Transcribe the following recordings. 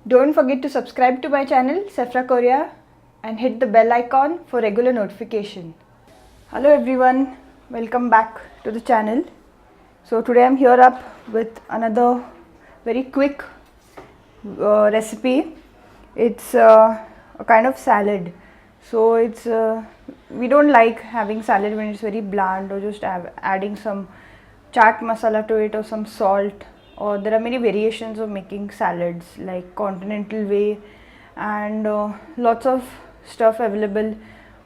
Don't forget to subscribe to my channel Safra Korea and hit the bell icon for regular notification. Hello everyone, welcome back to the channel. So today I'm here up with another very quick recipe. It's a kind of salad. So it's we don't like having salad when it's very bland, or just adding some chaat masala to it or some salt. Or there are many variations of making salads like continental way, and lots of stuff available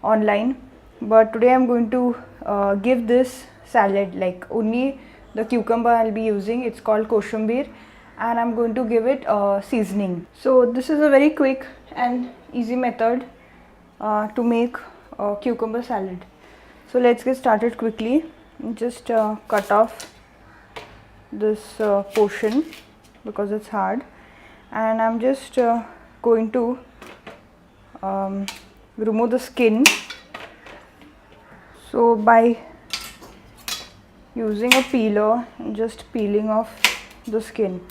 online. But today I'm going to give this salad like only the cucumber I'll be using. It's called koshumbir, and I'm going to give it seasoning. So this is a very quick and easy method to make cucumber salad. So let's get started quickly. Just cut off this portion because it's hard, and I'm just going to remove the skin. So by using a peeler and just peeling off the skin.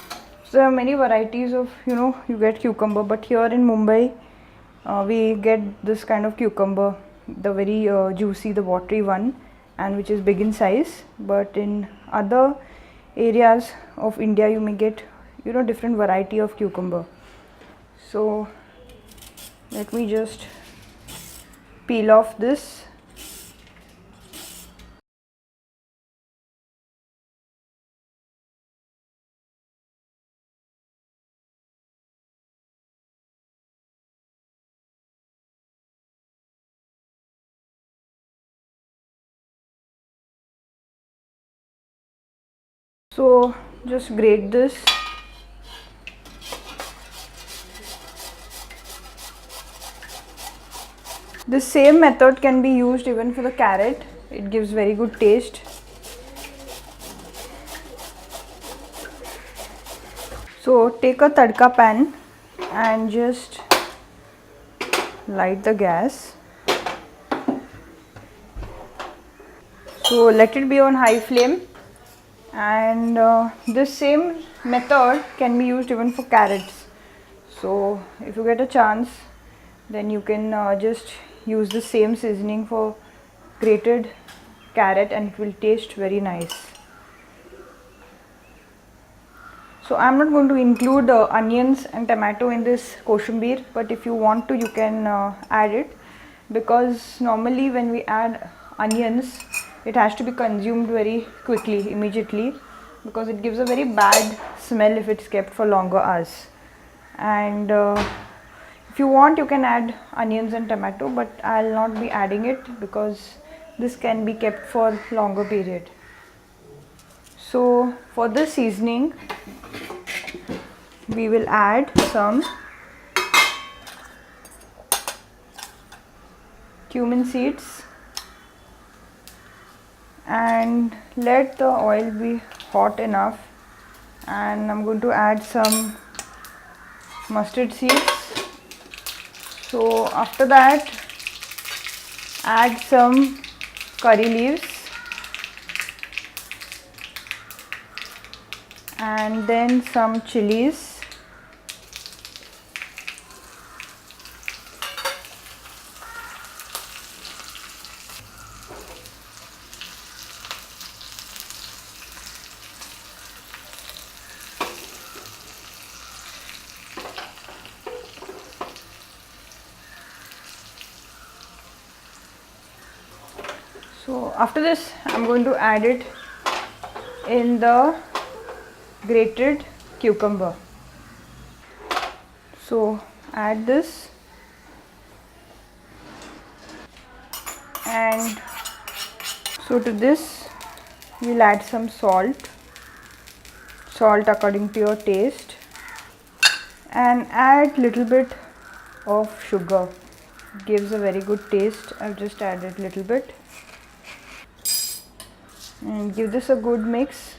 So there are many varieties of, you get cucumber, but here in Mumbai we get this kind of cucumber, the very juicy, the watery one, and which is big in size. But in other areas of India you may get different variety of cucumber. So let me just peel off this. So just grate this. The same method can be used even for the carrot. It gives very good taste. So take a tadka pan and just light the gas. So let it be on high flame, and this same method can be used even for carrots. So if you get a chance, then you can just use the same seasoning for grated carrot, and it will taste very nice. So I'm not going to include onions and tomato in this koshumbir, but if you want to, you can add it, because normally when we add onions, it has to be consumed very quickly, immediately, because it gives a very bad smell if it's kept for longer hours. And if you want, you can add onions and tomato, but I'll not be adding it because this can be kept for longer period. So for the seasoning, we will add some cumin seeds, and let the oil be hot enough, and I'm going to add some mustard seeds. So after that, add some curry leaves, and then some chilies, So after this, I'm going to add it in the grated cucumber. So add this, and so to this we'll add some salt according to your taste, and add little bit of sugar. It gives a very good taste. I've just added little bit, and give this a good mix.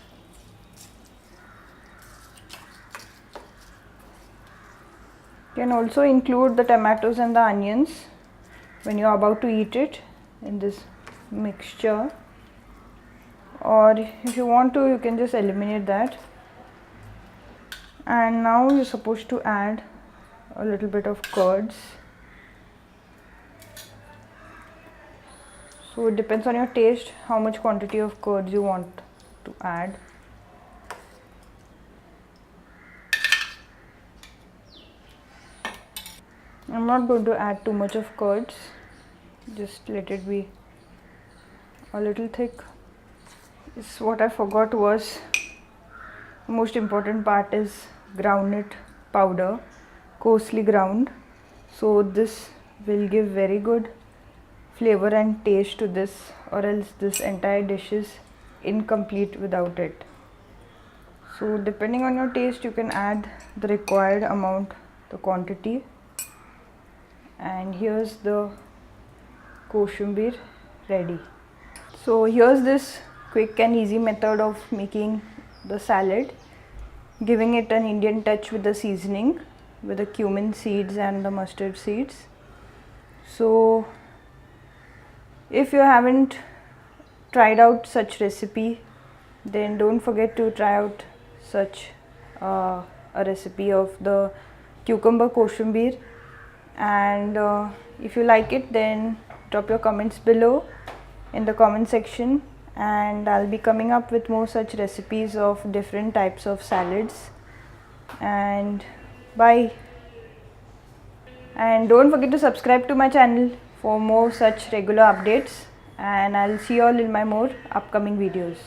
You can also include the tomatoes and the onions when you are about to eat it in this mixture, or if you want to, you can just eliminate that. And now you're supposed to add a little bit of curds. So it depends on your taste how much quantity of curds you want to add. I'm not going to add too much of curds, just let it be a little thick. What I forgot was the most important part is groundnut powder, coarsely ground. So this will give very good flavor and taste to this, or else this entire dish is incomplete without it. So depending on your taste, you can add the required amount, the quantity. And here's the koshambir ready. So here's this quick and easy method of making the salad, giving it an Indian touch with the seasoning, with the cumin seeds and the mustard seeds. So if you haven't tried out such recipe, then don't forget to try out such a recipe of the cucumber koshambir. And if you like it, then drop your comments below in the comment section, and I'll be coming up with more such recipes of different types of salads. And bye. And don't forget to subscribe to my channel for more such regular updates, and I'll see you all in my more upcoming videos.